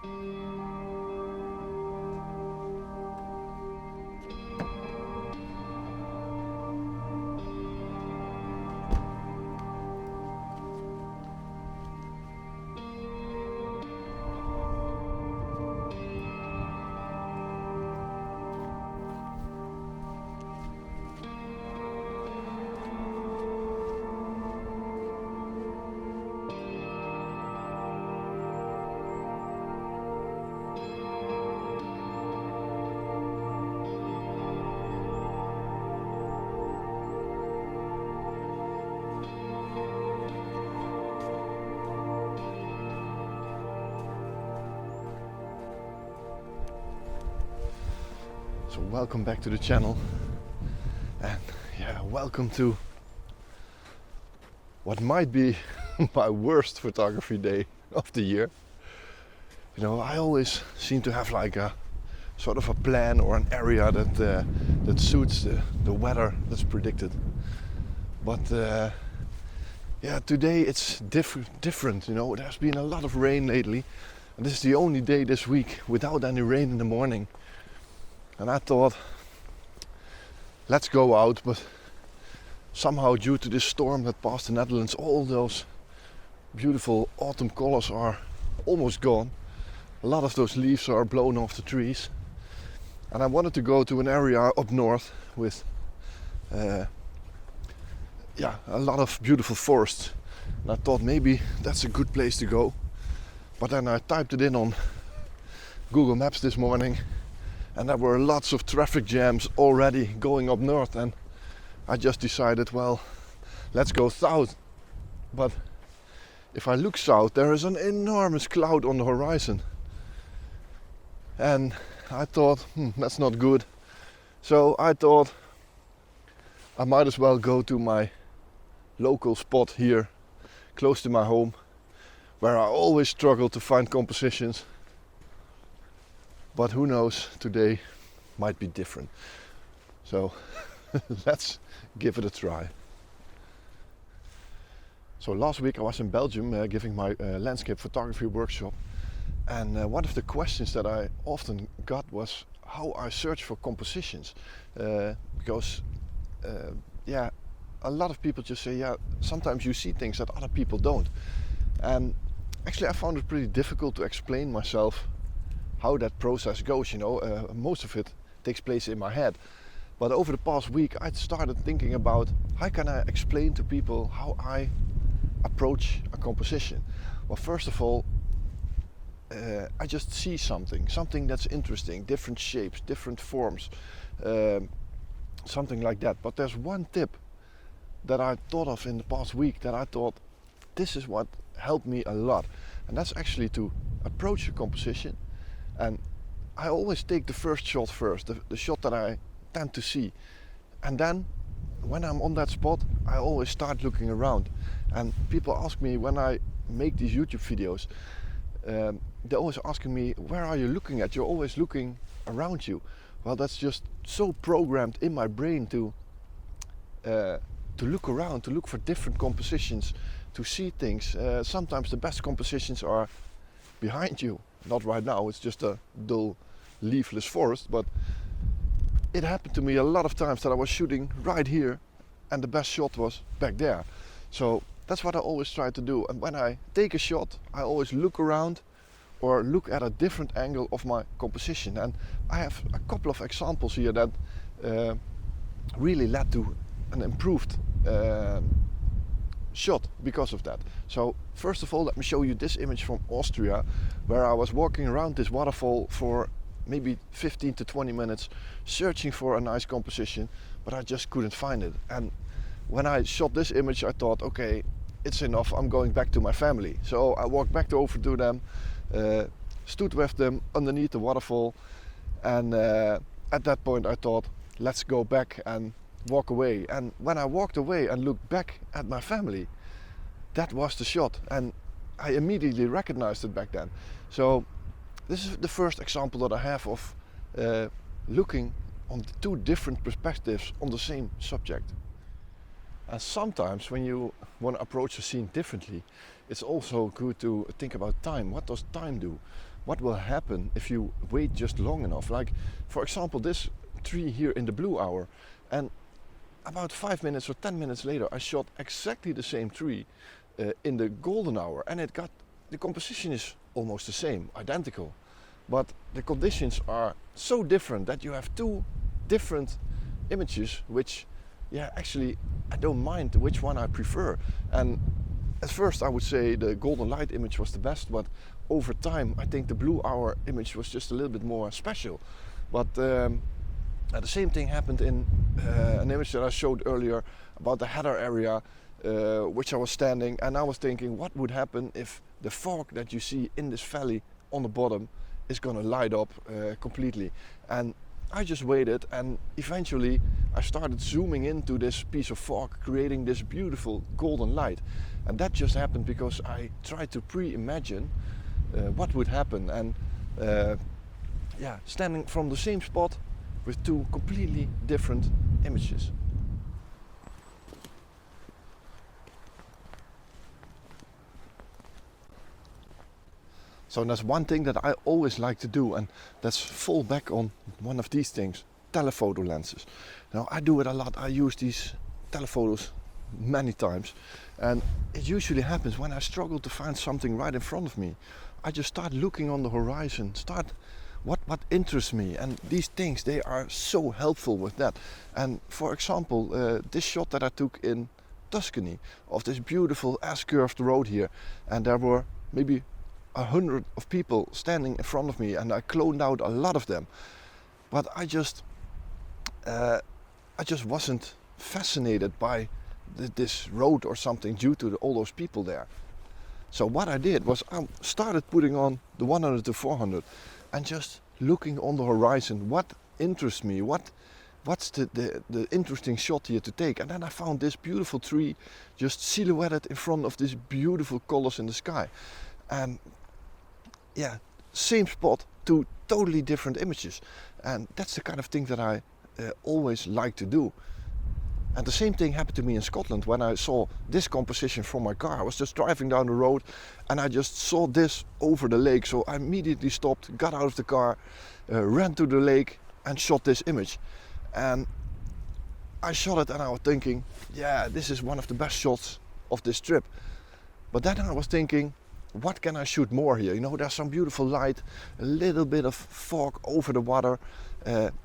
So welcome back to the channel, and yeah, welcome to what might be my worst photography day of the year. You know, I always seem to have like a sort of a plan or an area that suits the weather that's predicted. But yeah, today it's different. You know, there's been a lot of rain lately, and this is the only day this week without any rain in the morning. And I thought, let's go out, but somehow due to this storm that passed the Netherlands, all those beautiful autumn colors are almost gone. A lot of those leaves are blown off the trees. And I wanted to go to an area up north with a lot of beautiful forests. And I thought maybe that's a good place to go. But then I typed it in on Google Maps this morning, and there were lots of traffic jams already going up north, and I just decided, well, let's go south. But if I look south, there is an enormous cloud on the horizon. And I thought, that's not good. So I thought I might as well go to my local spot here, close to my home, where I always struggle to find compositions. But who knows, today might be different. So let's give it a try. So last week I was in Belgium giving my landscape photography workshop, and one of the questions that I often got was how I search for compositions, because a lot of people just say, sometimes you see things that other people don't. And actually I found it pretty difficult to explain myself how that process goes. You know, most of it takes place in my head. But over the past week I started thinking about how can I explain to people how I approach a composition. Well, first of all, I just see something that's interesting, different shapes, different forms, something like that. But there's one tip that I thought of in the past week that I thought this is what helped me a lot, and that's actually to approach a composition. And I always take the first shot first, the shot that I tend to see. And then when I'm on that spot, I always start looking around. And people ask me when I make these YouTube videos, they're always asking me, where are you looking at? You're always looking around you. Well, that's just so programmed in my brain to look around, to look for different compositions, to see things. Sometimes the best compositions are behind you. Not right now, it's just a dull, leafless forest, but it happened to me a lot of times that I was shooting right here and the best shot was back there. So that's what I always try to do. And when I take a shot, I always look around or look at a different angle of my composition. And I have a couple of examples here that really led to an improved shot because of that. So first of all, let me show you this image from Austria, where I was walking around this waterfall for maybe 15 to 20 minutes searching for a nice composition, but I just couldn't find it. And when I shot this image, I thought, okay, it's enough, I'm going back to my family. So I walked back over to them, stood with them underneath the waterfall, and at that point I thought, let's go back and walk away. And when I walked away and looked back at my family, that was the shot, and I immediately recognized it back then. So this is the first example that I have of looking on two different perspectives on the same subject. And sometimes when you want to approach a scene differently, it's also good to think about time. What does time do? what will happen if you wait just long enough. Like, for example, this tree here in the blue hour, and about 5 minutes or 10 minutes later I shot exactly the same tree in the golden hour, and the composition is almost the same, identical, but the conditions are so different that you have two different images, which actually I don't mind which one I prefer. And at first I would say the golden light image was the best, but over time I think the blue hour image was just a little bit more special. But the same thing happened in an image that I showed earlier about the header area, which I was standing, and I was thinking what would happen if the fog that you see in this valley on the bottom is going to light up completely. And I just waited, and eventually I started zooming into this piece of fog, creating this beautiful golden light. And that just happened because I tried to pre-imagine what would happen, and standing from the same spot with two completely different images. So that's one thing that I always like to do, and that's fall back on one of these things, telephoto lenses. Now I do it a lot. I use these telephotos many times, and it usually happens when I struggle to find something right in front of me. I just start looking on the horizon, what interests me, and these things, they are so helpful with that. And for example, this shot that I took in Tuscany of this beautiful S-curved road here, and there were maybe 100 of people standing in front of me, and I cloned out a lot of them, but I just wasn't fascinated by this road or something due to all those people there. So what I did was I started putting on the 100 to 400 and just looking on the horizon, what interests me, what's the interesting shot here to take. And then I found this beautiful tree just silhouetted in front of these beautiful colors in the sky. And same spot, two totally different images. And that's the kind of thing that I always like to do. And the same thing happened to me in Scotland when I saw this composition from my car. I was just driving down the road and I just saw this over the lake. So I immediately stopped, got out of the car, ran to the lake and shot this image. And I shot it and I was thinking, this is one of the best shots of this trip. But then I was thinking, what can I shoot more here? You know, there's some beautiful light, a little bit of fog over the water,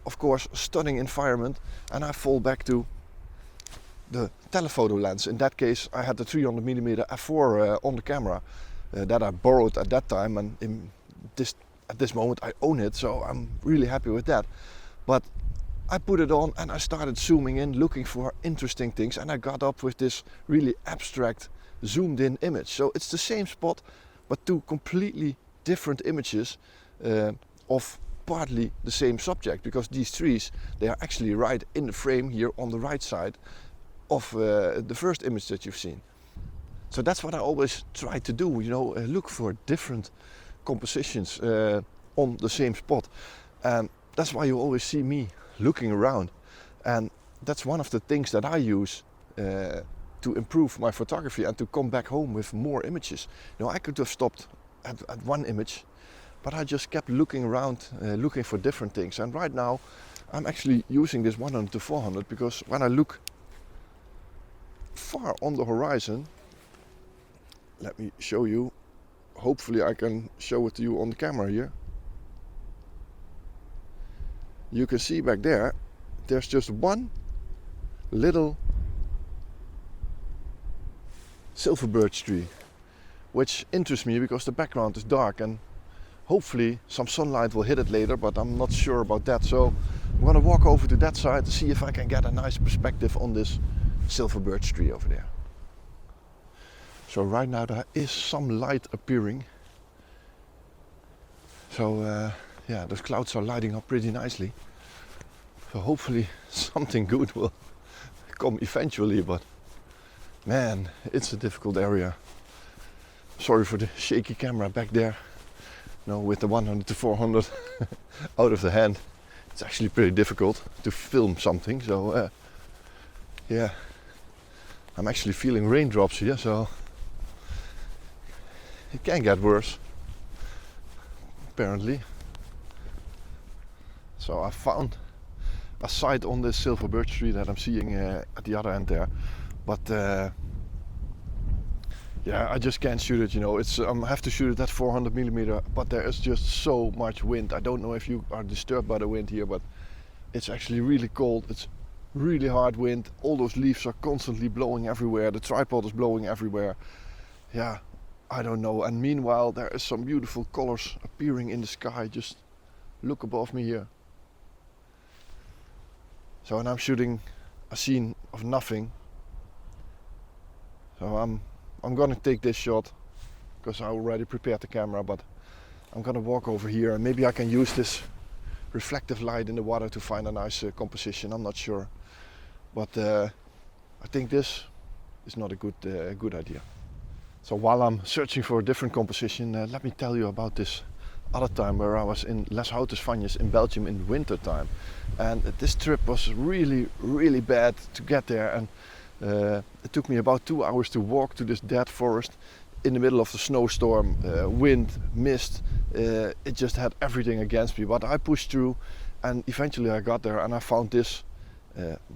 of course, stunning environment, and I fall back to the telephoto lens. In that case, I had the 300mm f4 on the camera that I borrowed at that time, and at this moment I own it, so I'm really happy with that. But I put it on and I started zooming in, looking for interesting things, and I got up with this really abstract zoomed in image. So it's the same spot, but two completely different images of partly the same subject, because these trees, they are actually right in the frame here on the right side of the first image that you've seen. So that's what I always try to do, you know, look for different compositions on the same spot. And that's why you always see me looking around, and that's one of the things that I use to improve my photography and to come back home with more images. You know, I could have stopped at one image, but I just kept looking around, looking for different things. And right now I'm actually using this 100 to 400 because when I look far on the horizon, let me show you, hopefully I can show it to you on the camera here. You can see back there, there's just one little silver birch tree, which interests me because the background is dark and hopefully some sunlight will hit it later, but I'm not sure about that. So I'm going to walk over to that side to see if I can get a nice perspective on this silver birch tree over there. So right now there is some light appearing. So those clouds are lighting up pretty nicely. So hopefully something good will come eventually, but man, it's a difficult area. Sorry for the shaky camera back there. No, with the 100 to 400 out of the hand, it's actually pretty difficult to film something. So I'm actually feeling raindrops here, so it can get worse. apparently. So I found a site on this silver birch tree that I'm seeing at the other end there, but yeah, I just can't shoot it, you know. It's I have to shoot it at 400mm, but there is just so much wind. I don't know if you are disturbed by the wind here, but it's actually really cold. It's really hard wind. All those leaves are constantly blowing everywhere. The tripod is blowing everywhere. Yeah, I don't know. And meanwhile, there is some beautiful colors appearing in the sky. Just look above me here. So, and I'm shooting a scene of nothing. So I'm gonna take this shot because I already prepared the camera, but I'm gonna walk over here and maybe I can use this reflective light in the water to find a nice composition. I'm not sure, but I think this is not a good idea. So while I'm searching for a different composition, let me tell you about this other time where I was in Les Houtens in Belgium in winter time, and this trip was really bad to get there, and it took me about 2 hours to walk to this dead forest in the middle of the snowstorm, wind, mist. It just had everything against me, but I pushed through, and eventually I got there and I found this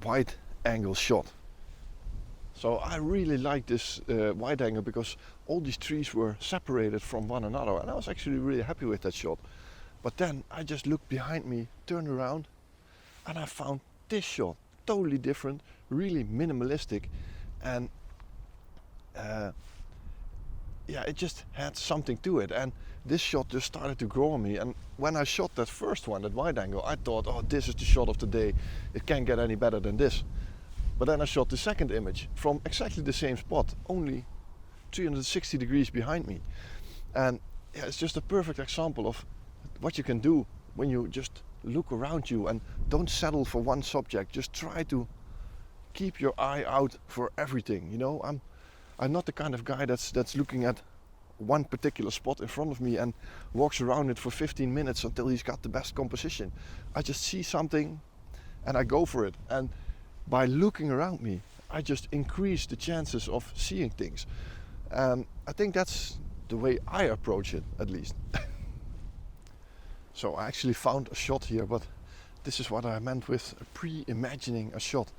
wide angle shot. So I really like this wide angle because all these trees were separated from one another, and I was actually really happy with that shot. But then I just looked behind me, turned around, and I found this shot, totally different, really minimalistic, and yeah, it just had something to it, and this shot just started to grow on me. And when I shot that first one, that wide angle, I thought, oh, this is the shot of the day, it can't get any better than this. But then I shot the second image from exactly the same spot, only 360 degrees behind me, and yeah, it's just a perfect example of what you can do when you just look around you and don't settle for one subject. Just try to keep your eye out for everything, you know. I'm not the kind of guy that's looking at one particular spot in front of me and walks around it for 15 minutes until he's got the best composition. I just see something and I go for it, and by looking around me I just increase the chances of seeing things. I think that's the way I approach it, at least. So I actually found a shot here, but this is what I meant with pre-imagining a shot,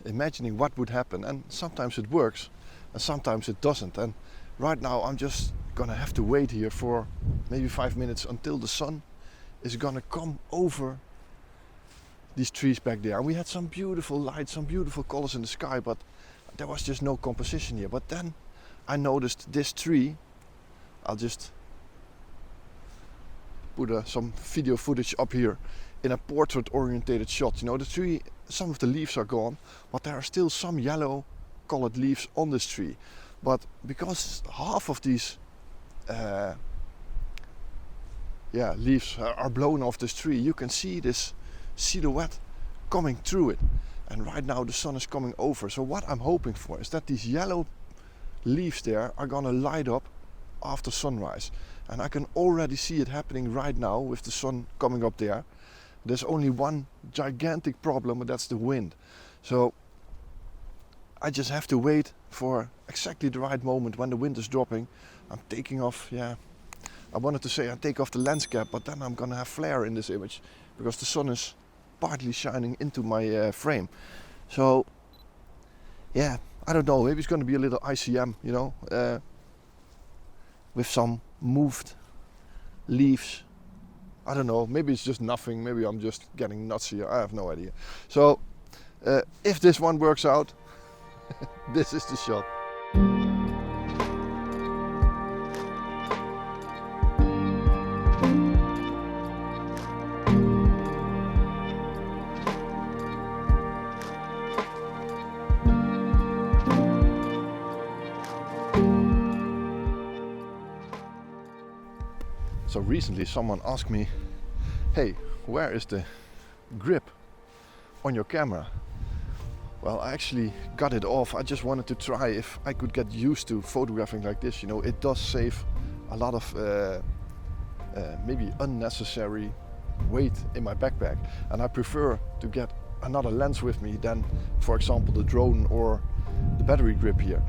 imagining what would happen, and sometimes it works and sometimes it doesn't. And right now I'm just gonna have to wait here for maybe 5 minutes until the sun is gonna come over these trees back there. And we had some beautiful lights, some beautiful colors in the sky, but there was just no composition here. But then I noticed this tree. I'll just put some video footage up here in a portrait orientated shot. You know, the tree, some of the leaves are gone, but there are still some yellow colored leaves on this tree. But because half of these leaves are blown off this tree, you can see this silhouette coming through it. And right now the sun is coming over. So what I'm hoping for is that these yellow leaves there are gonna light up after sunrise. And I can already see it happening right now with the sun coming up there. There's only one gigantic problem, and that's the wind. So I just have to wait for exactly the right moment when the wind is dropping. I'm taking off, I wanted to say I take off the lens cap, but then I'm gonna have flare in this image because the sun is partly shining into my frame. So yeah, I don't know, maybe it's gonna be a little ICM, you know, with some moved leaves. I don't know, maybe it's just nothing, maybe I'm just getting nuts here, I have no idea. So if this one works out, this is the shot. So recently someone asked me, hey, where is the grip on your camera? Well, I actually got it off. I just wanted to try if I could get used to photographing like this. You know, it does save a lot of maybe unnecessary weight in my backpack. And I prefer to get another lens with me than, for example, the drone or the battery grip here.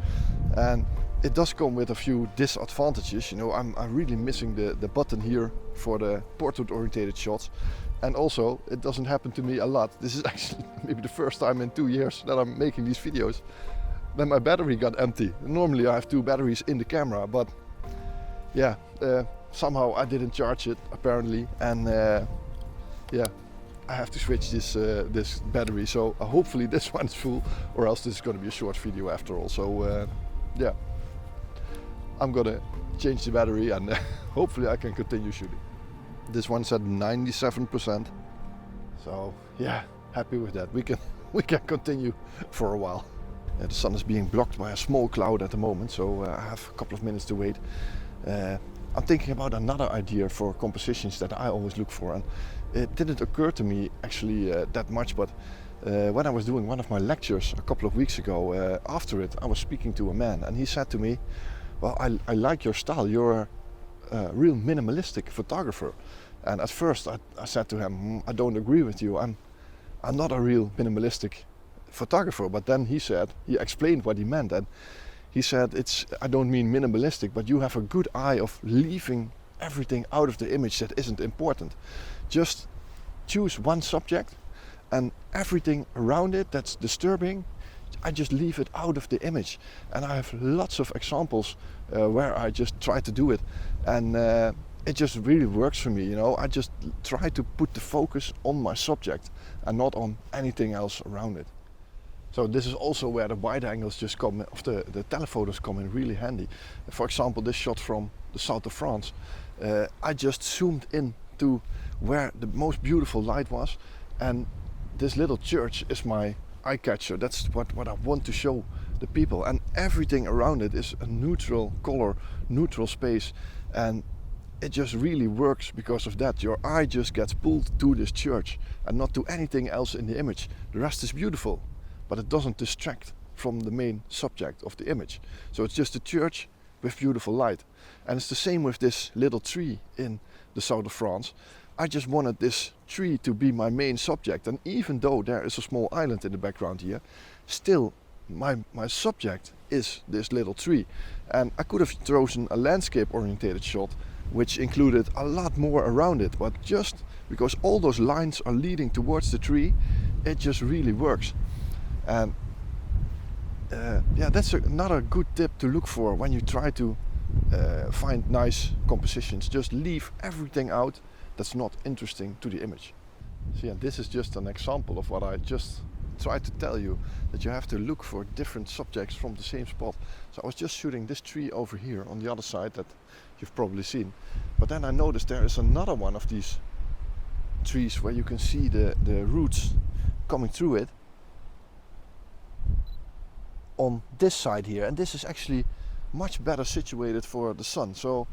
And it does come with a few disadvantages. You know, I'm really missing the button here for the portrait oriented shots. And also, it doesn't happen to me a lot. This is actually maybe the first time in 2 years that I'm making these videos. Then my battery got empty. Normally I have 2 batteries in the camera, but yeah, somehow I didn't charge it apparently, and yeah, I have to switch this battery. So hopefully this one's full, or else this is going to be a short video after all. So yeah, I'm gonna change the battery and hopefully I can continue shooting. This one's at 97%. So yeah, happy with that. We can continue for a while. The sun is being blocked by a small cloud at the moment, so I have a couple of minutes to wait. I'm thinking about another idea for compositions that I always look for, and it didn't occur to me actually that much, but when I was doing one of my lectures a couple of weeks ago, after it I was speaking to a man, and he said to me, well, I like your style, you're a real minimalistic photographer. And at first I said to him, I don't agree with you, I'm not a real minimalistic photographer. But then he explained what he meant, and he said, I don't mean minimalistic, but you have a good eye of leaving everything out of the image that isn't important. Just choose one subject, and everything around it that's disturbing, I just leave it out of the image. And I have lots of examples where I just try to do it, and it just really works for me, you know. I just try to put the focus on my subject and not on anything else around it. So this is also where the wide angles just come, of the telephotos come in really handy. For example, this shot from the south of France, I just zoomed in to where the most beautiful light was, and this little church is my eye catcher. That's what I want to show the people, and everything around it is a neutral color, neutral space, and it just really works because of that. Your eye just gets pulled to this church and not to anything else in the image. The rest is beautiful, but it doesn't distract from the main subject of the image. So it's just a church with beautiful light. And it's the same with this little tree in the south of France. I just wanted this tree to be my main subject, and even though there is a small island in the background here, still my subject is this little tree. And I could have chosen a landscape oriented shot which included a lot more around it, but just because all those lines are leading towards the tree, it just really works. And yeah, that's another good tip to look for when you try to find nice compositions. Just leave everything out that's not interesting to the image. So yeah, this is just an example of what I just tried to tell you, that you have to look for different subjects from the same spot. So I was just shooting this tree over here on the other side that you've probably seen, but then I noticed there is another one of these trees where you can see the roots coming through it on this side here, and this is actually much better situated for the sun. So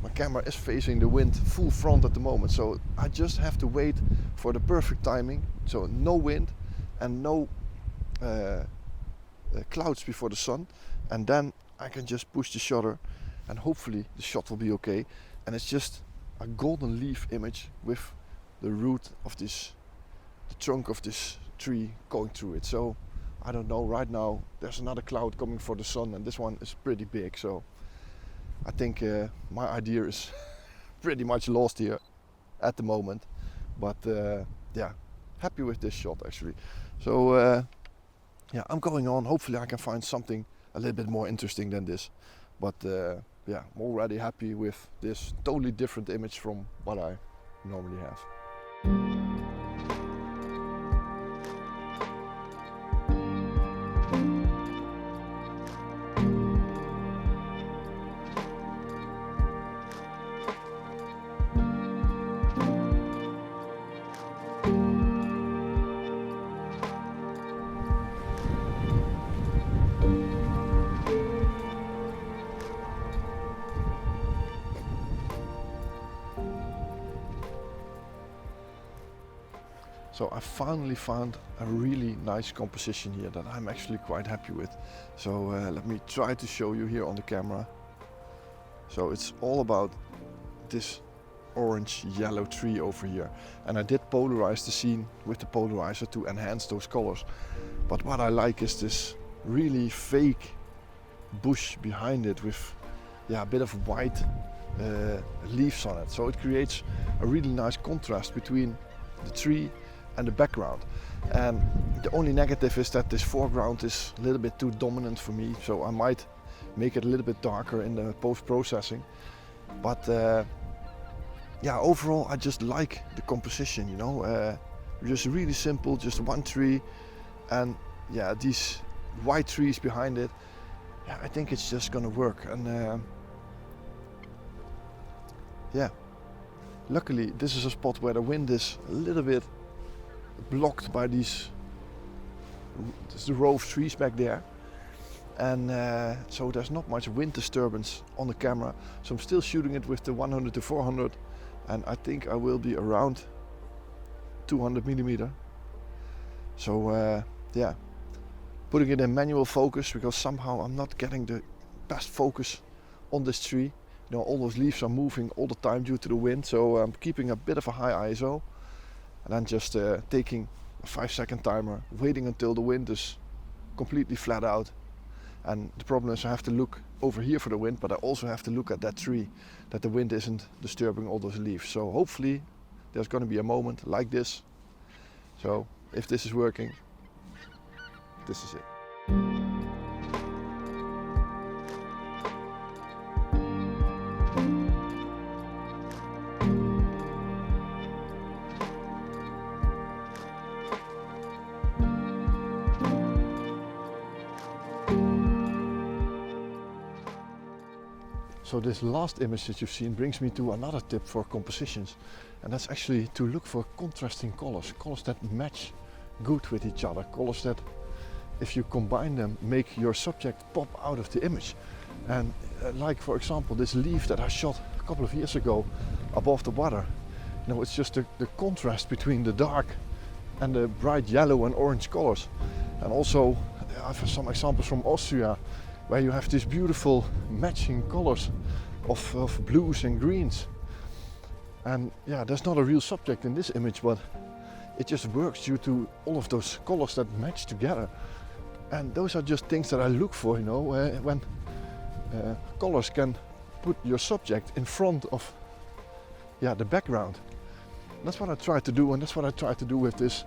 my camera is facing the wind full front at the moment, so I just have to wait for the perfect timing, so no wind and no clouds before the sun, and then I can just push the shutter and hopefully the shot will be okay. And it's just a golden leaf image with the root of the trunk of this tree going through it. So I don't know, right now there's another cloud coming for the sun, and this one is pretty big, so I think my idea is pretty much lost here at the moment. But yeah, happy with this shot actually. So yeah, I'm going on. Hopefully I can find something a little bit more interesting than this. But yeah, I'm already happy with this totally different image from what I normally have. So I finally found a really nice composition here that I'm actually quite happy with. So let me try to show you here on the camera. So it's all about this orange yellow tree over here, and I did polarize the scene with the polarizer to enhance those colors. But what I like is this really fake bush behind it with, yeah, a bit of white leaves on it. So it creates a really nice contrast between the tree and the background. And the only negative is that this foreground is a little bit too dominant for me, so I might make it a little bit darker in the post-processing. But yeah, overall I just like the composition, you know, just really simple, just one tree, and yeah, these white trees behind it. Yeah, I think it's just gonna work. And yeah, luckily this is a spot where the wind is a little bit blocked by these the row of trees back there, and so there's not much wind disturbance on the camera. So I'm still shooting it with the 100 to 400, and I think I will be around 200 millimeter. So yeah, putting it in manual focus because somehow I'm not getting the best focus on this tree. You know, all those leaves are moving all the time due to the wind, so I'm keeping a bit of a high ISO, and then just taking a 5-second timer, waiting until the wind is completely flat out. And the problem is I have to look over here for the wind, but I also have to look at that tree, that the wind isn't disturbing all those leaves. So hopefully there's going to be a moment like this. So if this is working, this is it. So this last image that you've seen brings me to another tip for compositions, and that's actually to look for contrasting colors, colors that match good with each other, colors that if you combine them make your subject pop out of the image. And like for example this leaf that I shot a couple of years ago above the water, you know, it's just the contrast between the dark and the bright yellow and orange colors. And also I have some examples from Austria where you have these beautiful matching colors of blues and greens. And yeah, there's not a real subject in this image, but it just works due to all of those colors that match together. And those are just things that I look for, you know, when colors can put your subject in front of the background. That's what I try to do, and that's what I try to do with this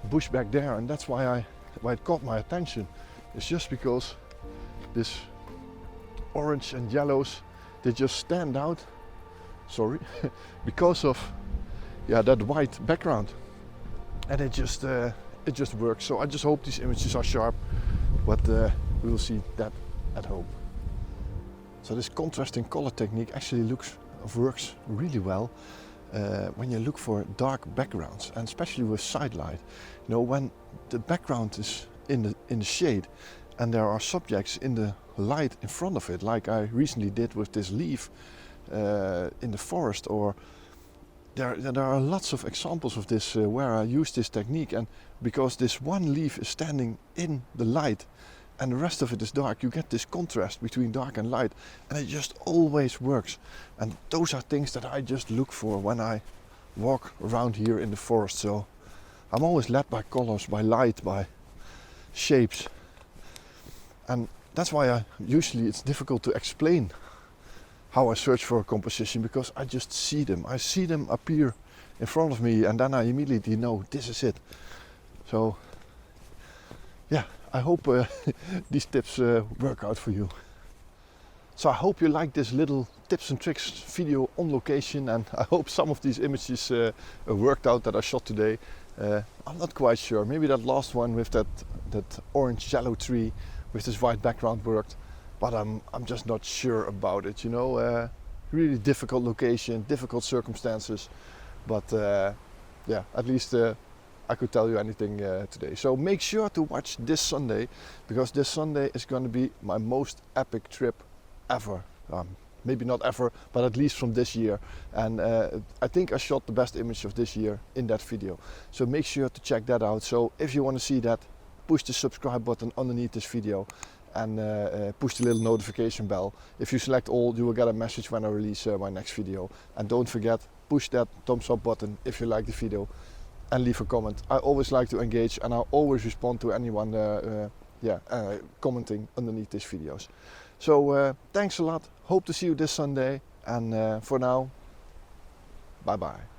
bush back there, and that's why it caught my attention. It's just because this orange and yellows, they just stand out, because of that white background, and it just works. So I just hope these images are sharp, but we will see that at home. So this contrasting color technique actually works really well when you look for dark backgrounds, and especially with side light. You know, when the background is in the shade and there are subjects in the light in front of it, like I recently did with this leaf in the forest, or there are lots of examples of this where I use this technique, and because this one leaf is standing in the light and the rest of it is dark, you get this contrast between dark and light, and it just always works. And those are things that I just look for when I walk around here in the forest. So I'm always led by colors, by light, by shapes. And that's why it's difficult to explain how I search for a composition, because I just see them. I see them appear in front of me, and then I immediately know this is it. So yeah, I hope these tips work out for you. So I hope you like this little tips and tricks video on location, and I hope some of these images worked out that I shot today. I'm not quite sure. Maybe that last one with that orange yellow tree with this white background worked, but I'm just not sure about it, you know. Really difficult location, difficult circumstances, but yeah, at least I could tell you anything today. So make sure to watch this Sunday, because this Sunday is going to be my most epic trip ever. Maybe not ever, but at least from this year. And I think I shot the best image of this year in that video. So make sure to check that out. So if you want to see that, push the subscribe button underneath this video, and push the little notification bell. If you select all, you will get a message when I release my next video. And don't forget, push that thumbs up button if you like the video, and leave a comment. I always like to engage, and I'll always respond to anyone commenting underneath these videos. So thanks a lot. Hope to see you this Sunday. And for now, bye bye.